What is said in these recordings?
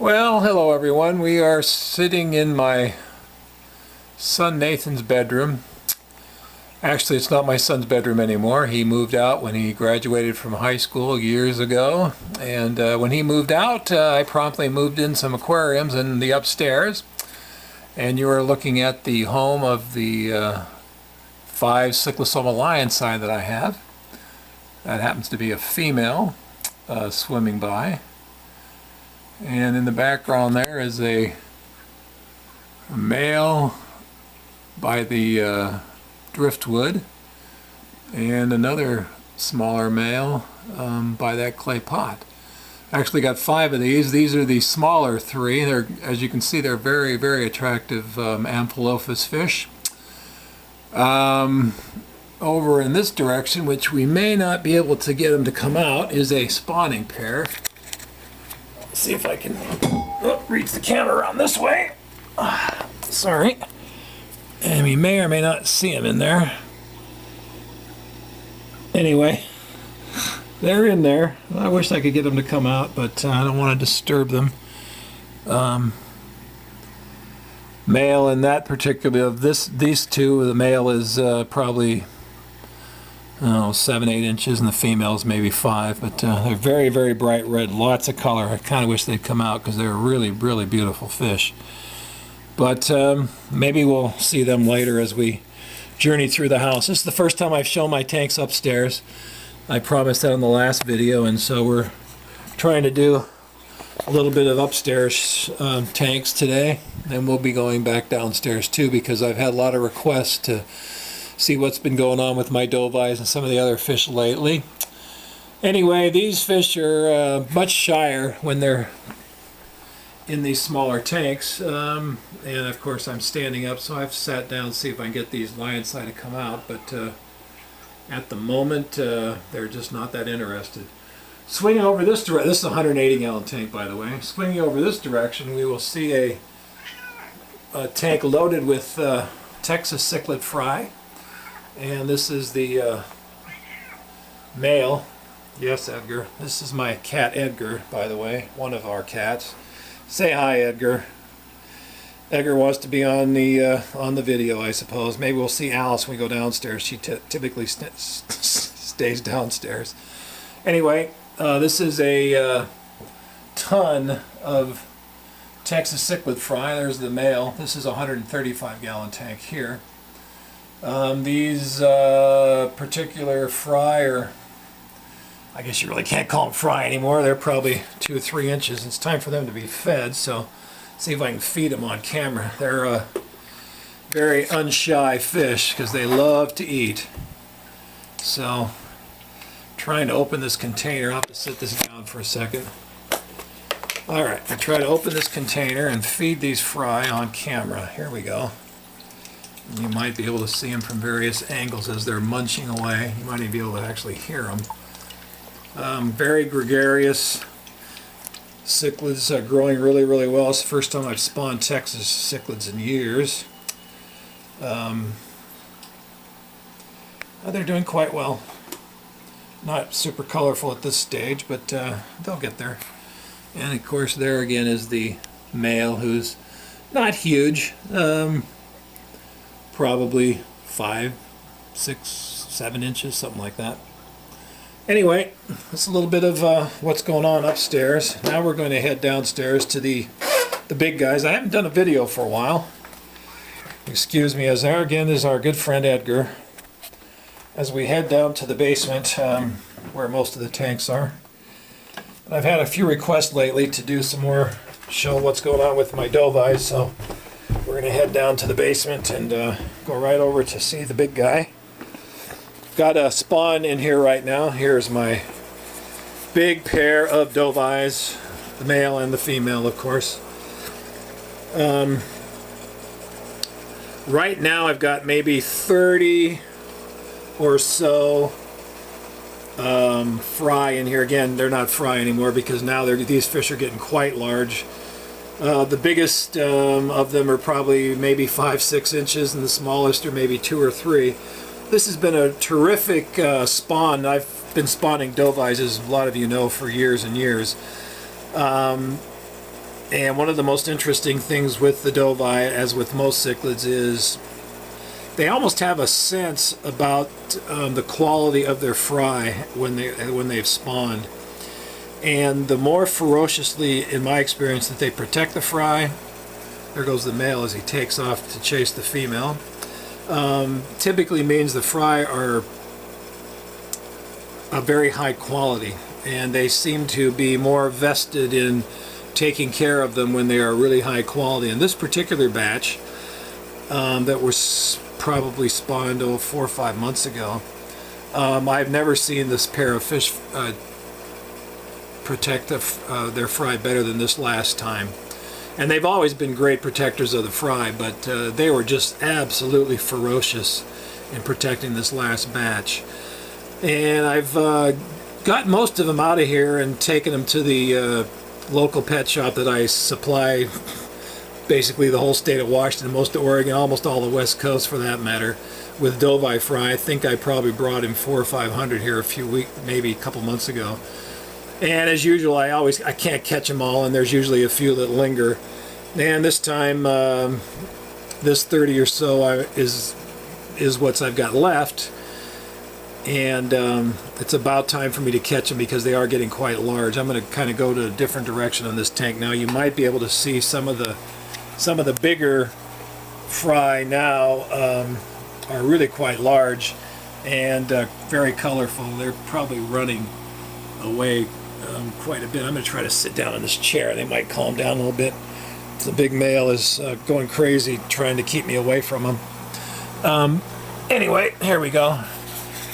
Well, hello everyone. We are sitting in my son Nathan's bedroom. Actually, it's not my son's bedroom anymore. He moved out when he graduated from high school years ago. And when he moved out, I promptly moved in some aquariums in the upstairs. And you are looking at the home of the 5 Cyclosoma lionsci that I have. That happens to be a female swimming by. And in the background there is a male by the driftwood and another smaller male by that clay pot. I actually got 5 of these. These are the smaller 3. They're, as you can see, they're very, very attractive Amphilophus fish. Over in this direction, which we may not be able to get them to come out, is a spawning pair. See if I can reach the camera around this way. Sorry. And we may or may not see them in there. Anyway, they're in there. I wish I could get them to come out, but I don't want to disturb them. Male in that particular, these two, the male is probably 7-8 inches, and the females maybe 5, but they're very, very bright red, lots of color. I kind of wish they'd come out because they're really, really beautiful fish. But maybe we'll see them later as we journey through the house. This is the first time I've shown my tanks upstairs. I promised that in the last video, and so we're trying to do a little bit of upstairs tanks today. Then we'll be going back downstairs too, because I've had a lot of requests to see what's been going on with my dovies and some of the other fish lately. Anyway, these fish are much shyer when they're in these smaller tanks, and of course I'm standing up, so I've sat down to see if I can get these lionsci to come out, but at the moment they're just not that interested. Swinging over this direction, this is a 180 gallon tank, by the way. Swinging over this direction, we will see a tank loaded with Texas cichlid fry. And this is the male. Yes, Edgar. This is my cat Edgar, by the way, one of our cats. Say hi, Edgar. Edgar wants to be on the video, I suppose. Maybe we'll see Alice when we go downstairs. She typically stays downstairs. Anyway, this is a ton of Texas cichlid fry. There's the male. This is a 135 gallon tank here. These particular fry are, I guess you really can't call them fry anymore. They're probably 2 or 3 inches. It's time for them to be fed, so see if I can feed them on camera. They're very unshy fish because they love to eat. So, trying to open this container. I'll have to sit this down for a second. Alright, I try to open this container and feed these fry on camera. Here we go. You might be able to see them from various angles as they're munching away. You might even be able to actually hear them. Very gregarious. Cichlids are growing really, really well. It's the first time I've spawned Texas cichlids in years. They're doing quite well. Not super colorful at this stage, but they'll get there. And of course there again is the male, who's not huge. Probably 5, 6, 7 inches, something like that. Anyway, that's a little bit of what's going on upstairs. Now we're going to head downstairs to the big guys. I haven't done a video for a while. Excuse me, as there again is our good friend Edgar. As we head down to the basement, where most of the tanks are. I've had a few requests lately to do some more, show what's going on with my dovies, so we're going to head down to the basement and go right over to see the big guy. Got a spawn in here right now. Here's my big pair of dovies, the male and the female, of course. Right now I've got maybe 30 or so fry in here. Again, they're not fry anymore because now these fish are getting quite large. The biggest of them are probably maybe 5-6 inches, and the smallest are maybe 2 or 3. This has been a terrific spawn. I've been spawning dovies, as a lot of you know, for years and years. And one of the most interesting things with the dovi, as with most cichlids, is they almost have a sense about the quality of their fry when they've spawned. And the more ferociously, in my experience, that they protect the fry, there goes the male as he takes off to chase the female, typically means the fry are a very high quality, and they seem to be more vested in taking care of them when they are really high quality. In this particular batch that was probably spawned 4 or 5 months ago, I've never seen this pair of fish protect their fry better than this last time. And they've always been great protectors of the fry, but they were just absolutely ferocious in protecting this last batch. And I've got most of them out of here and taken them to the local pet shop that I supply basically the whole state of Washington, most of Oregon, almost all the West Coast for that matter, with dovi fry. I think I probably brought in 400 or 500 here a few weeks, maybe a couple months ago. And as usual, I can't catch them all, and there's usually a few that linger. And this time, this 30 or so is what I've got left. And it's about time for me to catch them because they are getting quite large. I'm going to kind of go to a different direction on this tank now. You might be able to see some of the bigger fry now are really quite large and very colorful. They're probably running away quite a bit. I'm going to try to sit down in this chair. They might calm down a little bit. The big male is going crazy trying to keep me away from him. Anyway, here we go.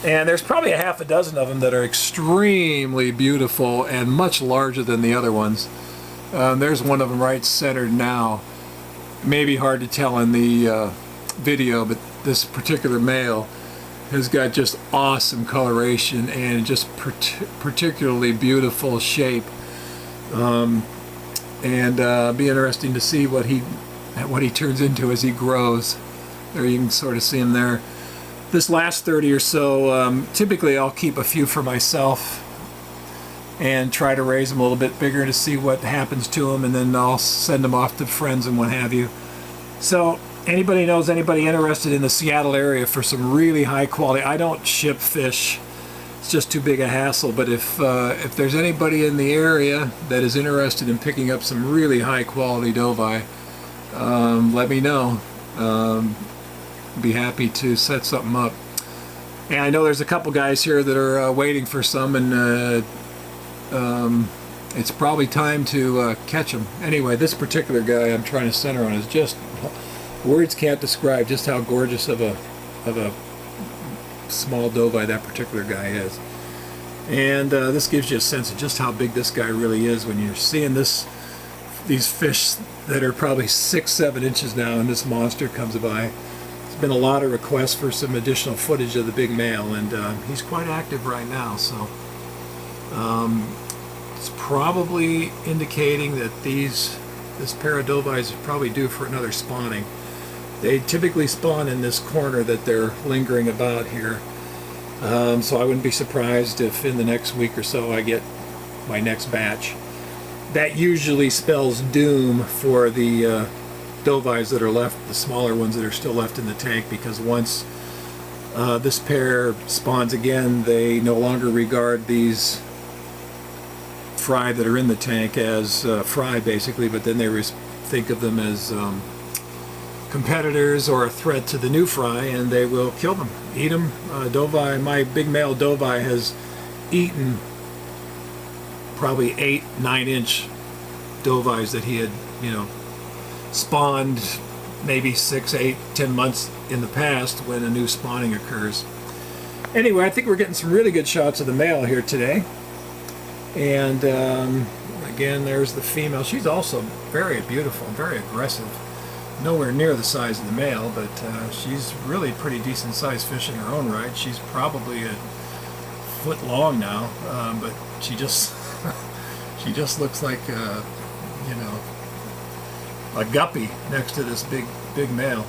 And there's probably a half a dozen of them that are extremely beautiful and much larger than the other ones. There's one of them right centered now. Maybe hard to tell in the video, but this particular male has got just awesome coloration and just particularly beautiful shape. And be interesting to see what he turns into as he grows. There you can sort of see him there. This last 30 or so, typically I'll keep a few for myself and try to raise them a little bit bigger to see what happens to them, and then I'll send them off to friends and what have you. So anybody knows anybody interested in the Seattle area for some really high quality, I don't ship fish, it's just too big a hassle, but if there's anybody in the area that is interested in picking up some really high quality dovi, let me know. Be happy to set something up. And I know there's a couple guys here that are waiting for some, and it's probably time to catch them. Anyway, this particular guy I'm trying to center on is just, words can't describe just how gorgeous of a small dovi that particular guy is. And this gives you a sense of just how big this guy really is when you're seeing these fish that are probably 6-7 inches now, and this monster comes by. Been a lot of requests for some additional footage of the big male, and he's quite active right now, so it's probably indicating that this pair of dovis is probably due for another spawning. They typically spawn in this corner that they're lingering about here, so I wouldn't be surprised if in the next week or so I get my next batch. That usually spells doom for the dovis that are left, the smaller ones that are still left in the tank, because once this pair spawns again, they no longer regard these fry that are in the tank as fry basically, but then they think of them as competitors or a threat to the new fry, and they will kill them, eat them. Dovi, my big male dovi has eaten probably 8-9 inch dovis that he had, spawned maybe 6, 8, 10 months in the past when a new spawning occurs. Anyway, I think we're getting some really good shots of the male here today. And again, there's the female. She's also very beautiful, very aggressive. Nowhere near the size of the male, but she's really pretty decent sized fish in her own right. She's probably a foot long now, but she just she just looks like a guppy next to this big male.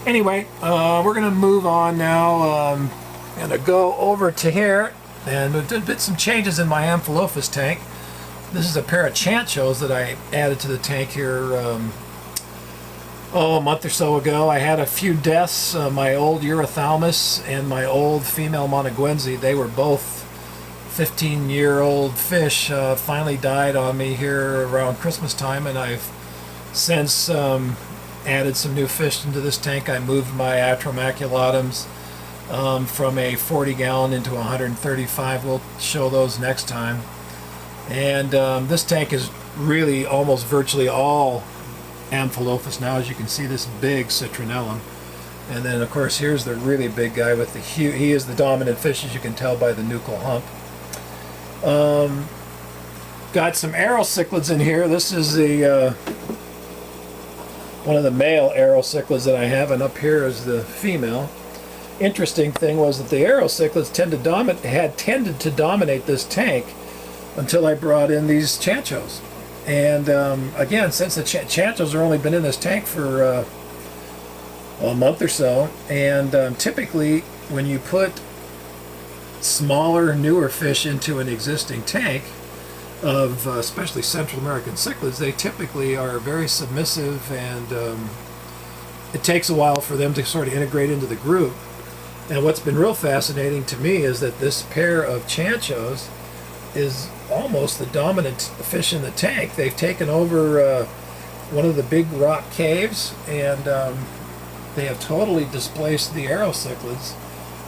Anyway, we're gonna move on now. I'm gonna go over to here, and I did some changes in my Amphilophus tank. This is a pair of chanchos that I added to the tank here a month or so ago. I had a few deaths. My old Erythalmus and my old female Montagüense, they were both 15-year-old fish, finally died on me here around Christmas time, and I've since added some new fish into this tank. I moved my Atromaculatums from a 40-gallon into 135. We'll show those next time. And this tank is really almost virtually all Amphilophus now. As you can see, this big Citronellum. And then, of course, here's the really big guy with the huge, he is the dominant fish, as you can tell by the nuchal hump. Got some Aerocichlids in here. This is the one of the male Aerocichlids that I have, and up here is the female. Interesting thing was that the Aerocichlids had tended to dominate this tank until I brought in these chanchos. And again, since the chanchos have only been in this tank for a month or so, and typically when you put smaller, newer fish into an existing tank of especially Central American cichlids, they typically are very submissive, and it takes a while for them to sort of integrate into the group. And what's been real fascinating to me is that this pair of chanchos is almost the dominant fish in the tank. They've taken over one of the big rock caves, and they have totally displaced the Aerocichlids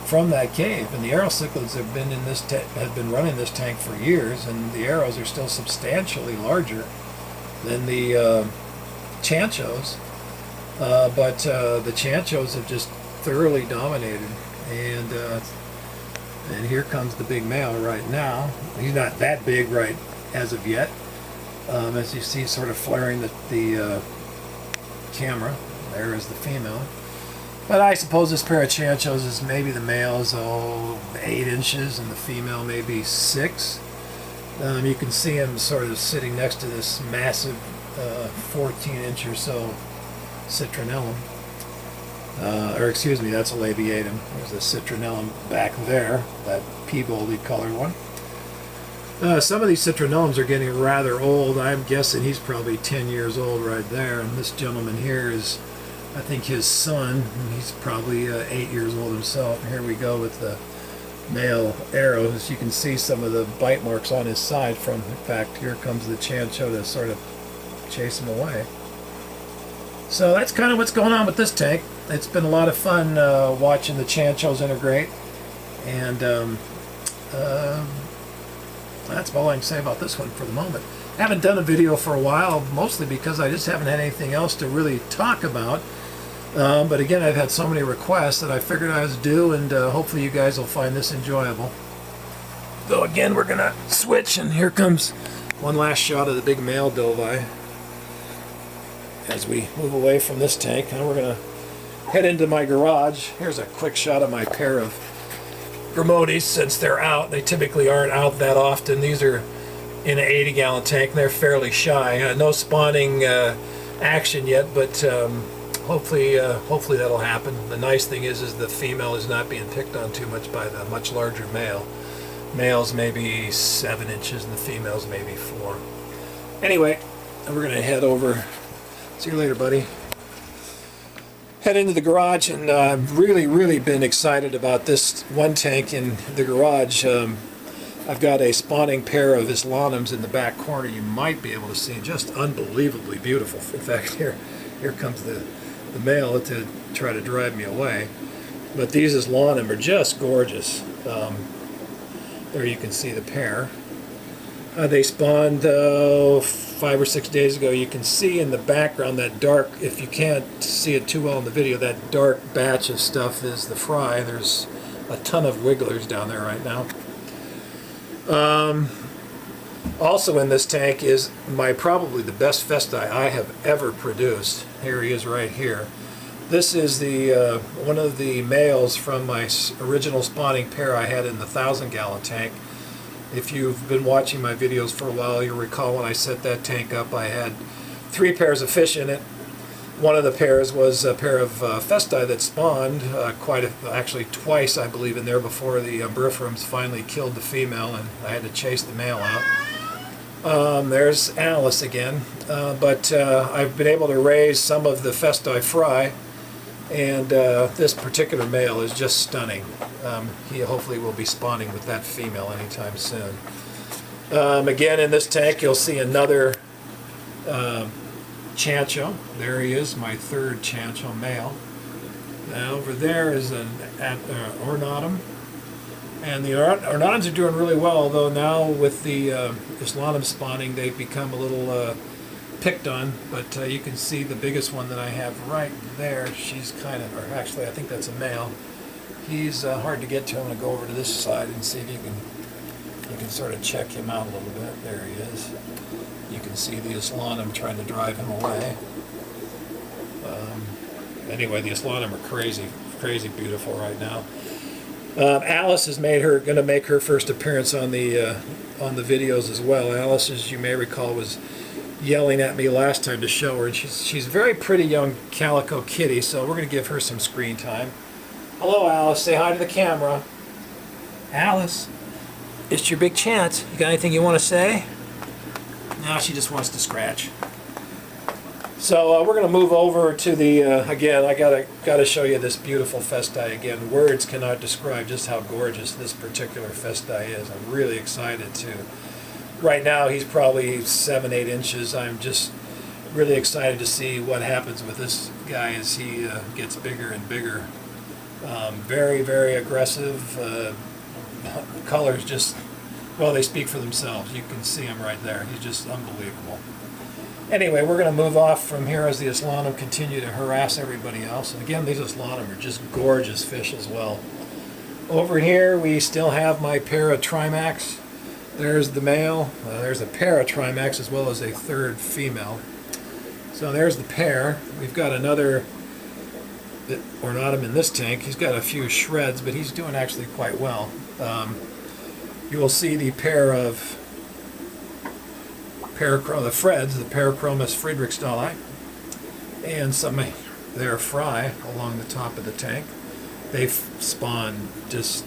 from that cave. And the Aerocichlids have been in this have been running this tank for years, and the arrows are still substantially larger than the chanchos. But the chanchos have just thoroughly dominated, and here comes the big male right now. He's not that big right as of yet, as you see, sort of flaring the camera. There is the female. But I suppose this pair of chanchos is maybe the male is 8 inches and the female maybe 6. You can see him sort of sitting next to this massive 14-inch or so Citronellum. Or excuse me, that's a labiatum. There's the Citronellum back there, that pea-boldy colored one. Some of these Citronellums are getting rather old. I'm guessing he's probably 10 years old right there. And this gentleman here is, I think, his son. He's probably 8 years old himself. And here we go with the male arrow. As you can see some of the bite marks on his side from, in fact, here comes the chancho to sort of chase him away. So that's kind of what's going on with this tank. It's been a lot of fun watching the chanchos integrate, and that's all I can say about this one for the moment. I haven't done a video for a while, mostly because I just haven't had anything else to really talk about. But again, I've had so many requests that I figured I was due, and hopefully you guys will find this enjoyable. So again, we're going to switch, and here comes one last shot of the big male Dilvi as we move away from this tank. And we're going to head into my garage. Here's a quick shot of my pair of Gramotes. Since they're out, they typically aren't out that often. These are in an 80-gallon tank, and they're fairly shy. No spawning action yet, but hopefully that'll happen. The nice thing is the female is not being picked on too much by the much larger male. Male's maybe 7 inches, and the female's maybe 4. Anyway, we're going to head over. See you later, buddy. Head into the garage, and I've really been excited about this one tank in the garage. I've got a spawning pair of Islanums in the back corner. You might be able to see, just unbelievably beautiful. In fact, here comes the male to try to drive me away. But these Islanum are just gorgeous. There you can see the pair. They spawned 5 or 6 days ago. You can see in the background that dark, if you can't see it too well in the video, that dark batch of stuff is the fry. There's a ton of wigglers down there right now. Also in this tank is probably the best Festi I have ever produced. Here he is right here. This is the one of the males from my original spawning pair I had in the 1,000-gallon tank. If you've been watching my videos for a while, you'll recall when I set that tank up, I had 3 pairs of fish in it. One of the pairs was a pair of Festi that spawned actually twice, I believe, in there before the Ambryphorums finally killed the female, and I had to chase the male out. There's Alice again, but I've been able to raise some of the Festi Fry, and this particular male is just stunning. He hopefully will be spawning with that female anytime soon. Again, in this tank you'll see another Chancho. There he is, my third Chancho male. Now over there is an ornatum. And the ornatums are doing really well, although now with the Islanum spawning, they've become a little picked on. But you can see the biggest one that I have right there. She's kind of, or actually I think that's a male. He's hard to get to. I'm going to go over to this side and see if you can sort of check him out a little bit. There he is. You can see the Islanum trying to drive him away. Anyway, the Islanum are crazy beautiful right now. Alice has going to make her first appearance on the videos as well. Alice, as you may recall, was yelling at me last time to show her, and she's a very pretty young calico kitty, so we're going to give her some screen time. Hello, Alice. Say hi to the camera. Alice, it's your big chance. You got anything you want to say? No, she just wants to scratch. So we're going to move over to the, again, I gotta show you this beautiful Festi again. Words cannot describe just how gorgeous this particular Festi is. I'm really excited to. Right now he's probably 7-8 inches. I'm just really excited to see what happens with this guy as he gets bigger and bigger. Very, very aggressive. Colors just, well, they speak for themselves. You can see him right there. He's just unbelievable. Anyway, we're going to move off from here as the Islanum continue to harass everybody else. And again, these Islanum are just gorgeous fish as well. Over here, we still have my pair of Trimax. There's the male. There's a pair of Trimax as well as a third female. So there's the pair. We've got another ornatum in this tank. He's got a few shreds, but he's doing actually quite well. You will see the pair of the Freds, the Parachromis friedrichsdalli, and some of their fry along the top of the tank. They spawn just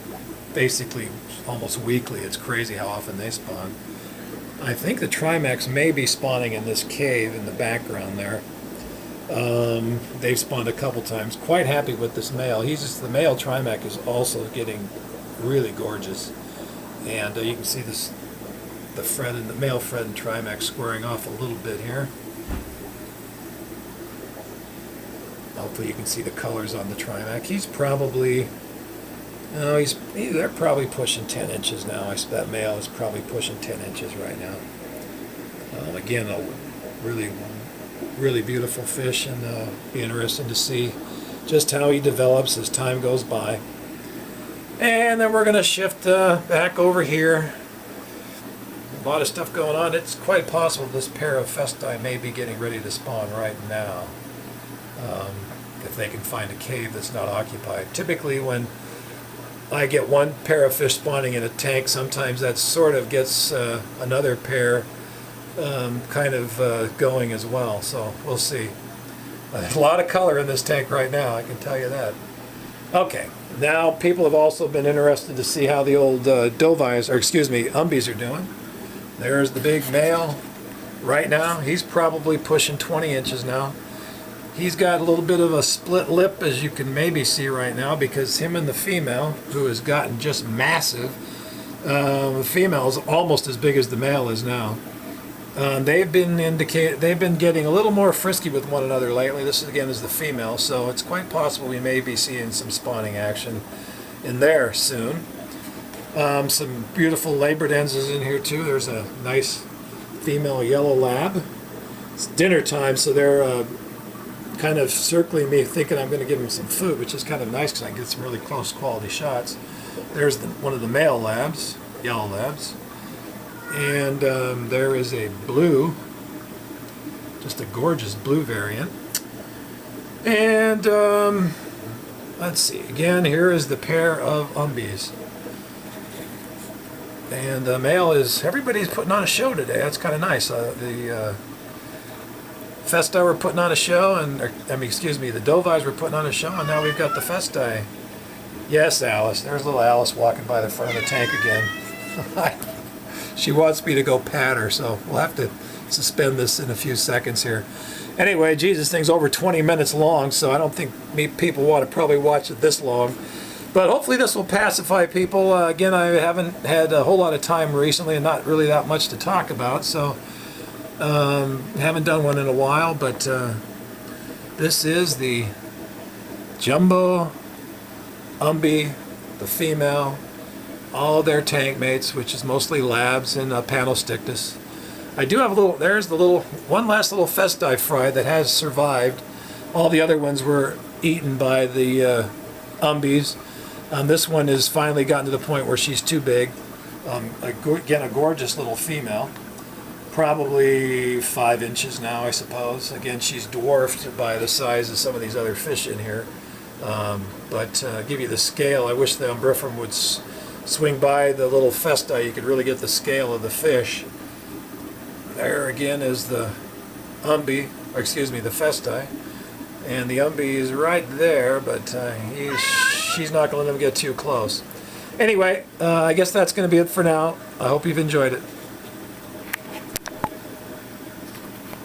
basically almost weekly. It's crazy how often they spawn. I think the Trimax may be spawning in this cave in the background there. They've spawned a couple times. Quite happy with this male. The male Trimax is also getting really gorgeous, and you can see this. The male Fred and Trimax squaring off a little bit here. Hopefully you can see the colors on the Trimax. He's probably, they're probably pushing 10 inches now. That male is probably pushing 10 inches right now. Again, a really, really beautiful fish, and be interesting to see just how he develops as time goes by. And then we're going to shift back over here. A lot of stuff going on. It's quite possible this pair of Festi may be getting ready to spawn right now, if they can find a cave that's not occupied. Typically when I get one pair of fish spawning in a tank, sometimes that sort of gets another pair kind of going as well, so we'll see. There's a lot of color in this tank right now, I can tell you that. Okay, now people have also been interested to see how the old umbies are doing. There's the big male right now. He's probably pushing 20 inches now. He's got a little bit of a split lip, as you can maybe see right now, because him and the female, who has gotten just massive, the female is almost as big as the male is now. They've been getting a little more frisky with one another lately. This again is the female, so it's quite possible we may be seeing some spawning action in there soon. Some beautiful labradensas in here too. There's a nice female yellow lab. It's dinner time, so they're kind of circling me, thinking I'm going to give them some food, which is kind of nice because I can get some really close quality shots. There's one of the male labs, yellow labs, and there is a blue, just a gorgeous blue variant. And let's see, again, here is the pair of umbies. And the male is, everybody's putting on a show today. That's kind of nice. The Festi were putting on a show, and the Dovis were putting on a show, and now we've got the Festi. Yes, Alice. There's little Alice walking by the front of the tank again. She wants me to go pat her, so we'll have to suspend this in a few seconds here. Anyway, Jesus, thing's over 20 minutes long, so I don't think people want to probably watch it this long. But hopefully this will pacify people. Again, I haven't had a whole lot of time recently and not really that much to talk about, so haven't done one in a while. But this is the Jumbo Umbi, the female, all their tank mates, which is mostly labs and Panostictus. I do have a little, there's the little, one last little Festi fry that has survived. All the other ones were eaten by the Umbies. This one has finally gotten to the point where she's too big. Again, a gorgeous little female. Probably 5 inches now, I suppose. Again, she's dwarfed by the size of some of these other fish in here. But give you the scale, I wish the Umbrophrum would swing by the little Festi. You could really get the scale of the fish. There again is the Umbi, or excuse me, the Festi. And the Umbi is right there, but she's not going to let him get too close. Anyway, I guess that's going to be it for now. I hope you've enjoyed it.